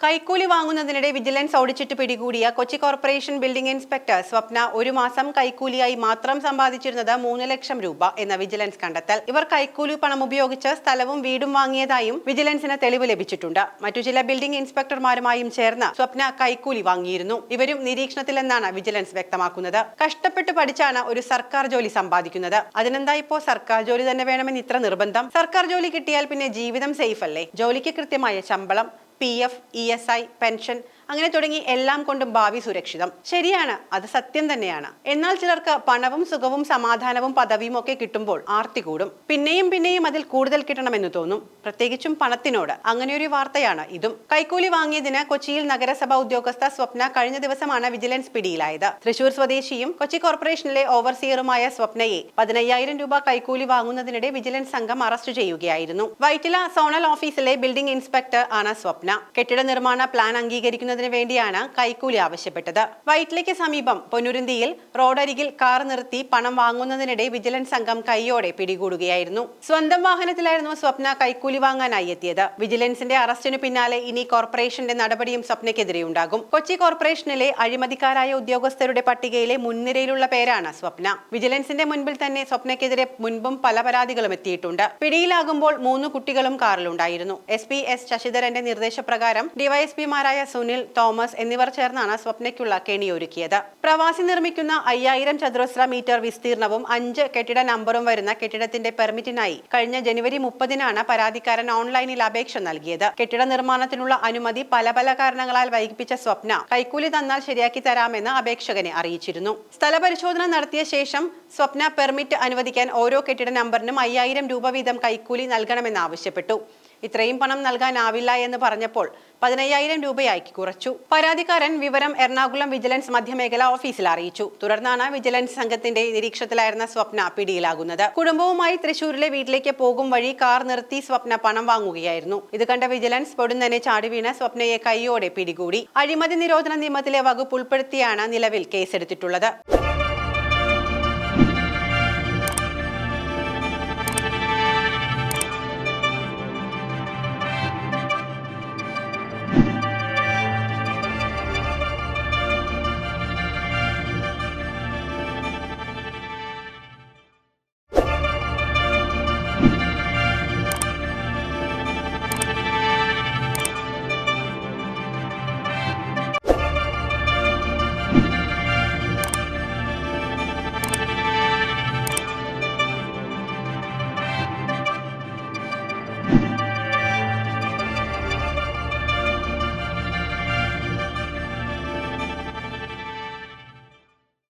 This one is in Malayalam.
കൈക്കൂലി വാങ്ങുന്നതിനിടെ വിജിലൻസ് ഓടിച്ചിട്ട് പിടികൂടിയ കൊച്ചി കോർപ്പറേഷൻ ബിൽഡിംഗ് ഇൻസ്പെക്ടർ സ്വപ്ന ഒരു മാസം കൈക്കൂലിയായി മാത്രം സമ്പാദിച്ചിരുന്നത് 3 ലക്ഷം രൂപ എന്ന വിജിലൻസ് കണ്ടെത്തൽ. ഇവർ കൈക്കൂലി പണം ഉപയോഗിച്ച് സ്ഥലവും വീടും വാങ്ങിയതായും വിജിലൻസിന് തെളിവ് ലഭിച്ചിട്ടുണ്ട്. മറ്റു ചില ബിൽഡിംഗ് ഇൻസ്പെക്ടർമാരുമായും ചേർന്ന് സ്വപ്ന കൈക്കൂലി വാങ്ങിയിരുന്നു. ഇവരും നിരീക്ഷണത്തിലെന്നാണ് വിജിലൻസ് വ്യക്തമാക്കുന്നത്. കഷ്ടപ്പെട്ട് പഠിച്ചാണ് ഒരു സർക്കാർ ജോലി സമ്പാദിക്കുന്നത്. അതിനെന്താ ഇപ്പോ സർക്കാർ ജോലി തന്നെ വേണമെന്ന് ഇത്ര നിർബന്ധം? സർക്കാർ ജോലി കിട്ടിയാൽ പിന്നെ ജീവിതം സേഫ് അല്ലേ? ജോലിക്ക് കൃത്യമായ ശമ്പളം, PF, ESI, പെൻഷൻ അങ്ങനെ തുടങ്ങി എല്ലാം കൊണ്ടും ഭാവി സുരക്ഷിതം. ശരിയാണ്, അത് സത്യം തന്നെയാണ്. എന്നാൽ ചിലർക്ക് പണവും സുഖവും സമാധാനവും പദവിയും ഒക്കെ കിട്ടുമ്പോൾ ആർത്തി കൂടും. പിന്നെയും പിന്നെയും അതിൽ കൂടുതൽ കിട്ടണമെന്ന് തോന്നും, പ്രത്യേകിച്ചും പണത്തിനോട്. അങ്ങനെ ഒരു വാർത്തയാണ് ഇതും. കൈക്കൂലി വാങ്ങിയതിന് കൊച്ചിയിൽ നഗരസഭ ഉദ്യോഗസ്ഥ സ്വപ്ന കഴിഞ്ഞ ദിവസമാണ് വിജിലൻസ് പിടിയിലായത്. തൃശൂർ സ്വദേശിയും കൊച്ചി കോർപ്പറേഷനിലെ ഓവർസിയറുമായ സ്വപ്നയെ 15,000 രൂപ കൈക്കൂലി വാങ്ങുന്നതിനിടെ വിജിലൻസ് സംഘം അറസ്റ്റ് ചെയ്യുകയായിരുന്നു. വൈറ്റില സോണൽ ഓഫീസിലെ ബിൽഡിംഗ് ഇൻസ്പെക്ടർ ആണ് സ്വപ്ന. കെട്ടിട നിർമ്മാണ പ്ലാൻ അംഗീകരിക്കുന്ന വേണ്ടിയാണ് കൈക്കൂലി ആവശ്യപ്പെട്ടത്. വൈറ്റിലയ്ക്ക് സമീപം പൊന്നുരുന്തിയിൽ റോഡരികിൽ കാർ നിർത്തി പണം വാങ്ങുന്നതിനിടെ വിജിലൻസ് സംഘം കൈയോടെ പിടികൂടുകയായിരുന്നു. സ്വന്തം വാഹനത്തിലായിരുന്നു സ്വപ്ന കൈക്കൂലി വാങ്ങാനായി എത്തിയത്. വിജിലൻസിന്റെ അറസ്റ്റിനു പിന്നാലെ ഇനി കോർപ്പറേഷന്റെ നടപടിയും സ്വപ്നയ്ക്കെതിരെ ഉണ്ടാകും. കൊച്ചി കോർപ്പറേഷനിലെ അഴിമതിക്കാരായ ഉദ്യോഗസ്ഥരുടെ പട്ടികയിലെ മുൻനിരയിലുള്ള പേരാണ് സ്വപ്ന. വിജിലൻസിന്റെ മുൻപിൽ തന്നെ സ്വപ്നയ്ക്കെതിരെ മുൻപും പല പരാതികളും എത്തിയിട്ടുണ്ട്. പിടിയിലാകുമ്പോൾ 3 കുട്ടികളും കാറിലുണ്ടായിരുന്നു. SP S ശശിധരന്റെ നിർദ്ദേശപ്രകാരം ഡിവൈഎസ്പിമാരായ സുനിൽ, തോമസ് എന്നിവർ ചേർന്നാണ് സ്വപ്നയ്ക്കുള്ള കെണിയൊരുക്കിയത്. പ്രവാസി നിർമ്മിക്കുന്ന 5000 ചതുരശ്ര മീറ്റർ വിസ്തീർണവും 5 കെട്ടിട നമ്പറും വരുന്ന കെട്ടിടത്തിന്റെ പെർമിറ്റിനായി കഴിഞ്ഞ ജനുവരി 30-നാണ് പരാതിക്കാരൻ ഓൺലൈനിൽ അപേക്ഷ നൽകിയത്. കെട്ടിട നിർമ്മാണത്തിനുള്ള അനുമതി പല കാരണങ്ങളാൽ വൈകിപ്പിച്ച സ്വപ്ന കൈക്കൂലി തന്നാൽ ശരിയാക്കി തരാമെന്ന് അപേക്ഷകനെ അറിയിച്ചിരുന്നു. സ്ഥലപരിശോധന നടത്തിയ ശേഷം സ്വപ്ന പെർമിറ്റ് അനുവദിക്കാൻ ഓരോ കെട്ടിട നമ്പറിനും 5000 രൂപ വീതം കൈക്കൂലി നൽകണമെന്ന് ആവശ്യപ്പെട്ടു. ഇത്രയും പണം നൽകാനാവില്ല എന്ന് പറഞ്ഞപ്പോൾ 15,000 രൂപയാക്കി കുറച്ചു. പരാതിക്കാരൻ വിവരം എറണാകുളം വിജിലൻസ് മധ്യമേഖല ഓഫീസിൽ അറിയിച്ചു. തുടർന്നാണ് വിജിലൻസ് സംഘത്തിന്റെ നിരീക്ഷണത്തിലായിരുന്ന സ്വപ്ന പിടിയിലാകുന്നത്. കുടുംബവുമായി തൃശൂരിലെ വീട്ടിലേക്ക് പോകും വഴി കാർ നിർത്തി സ്വപ്ന പണം വാങ്ങുകയായിരുന്നു. ഇത് കണ്ട വിജിലൻസ് പൊടുന്നനെ ചാടി വീണ് സ്വപ്നയെ കൈയോടെ പിടികൂടി. അഴിമതി നിരോധന നിയമത്തിലെ വകുപ്പ് ഉൾപ്പെടുത്തിയാണ് നിലവിൽ കേസെടുത്തിട്ടുള്ളത്.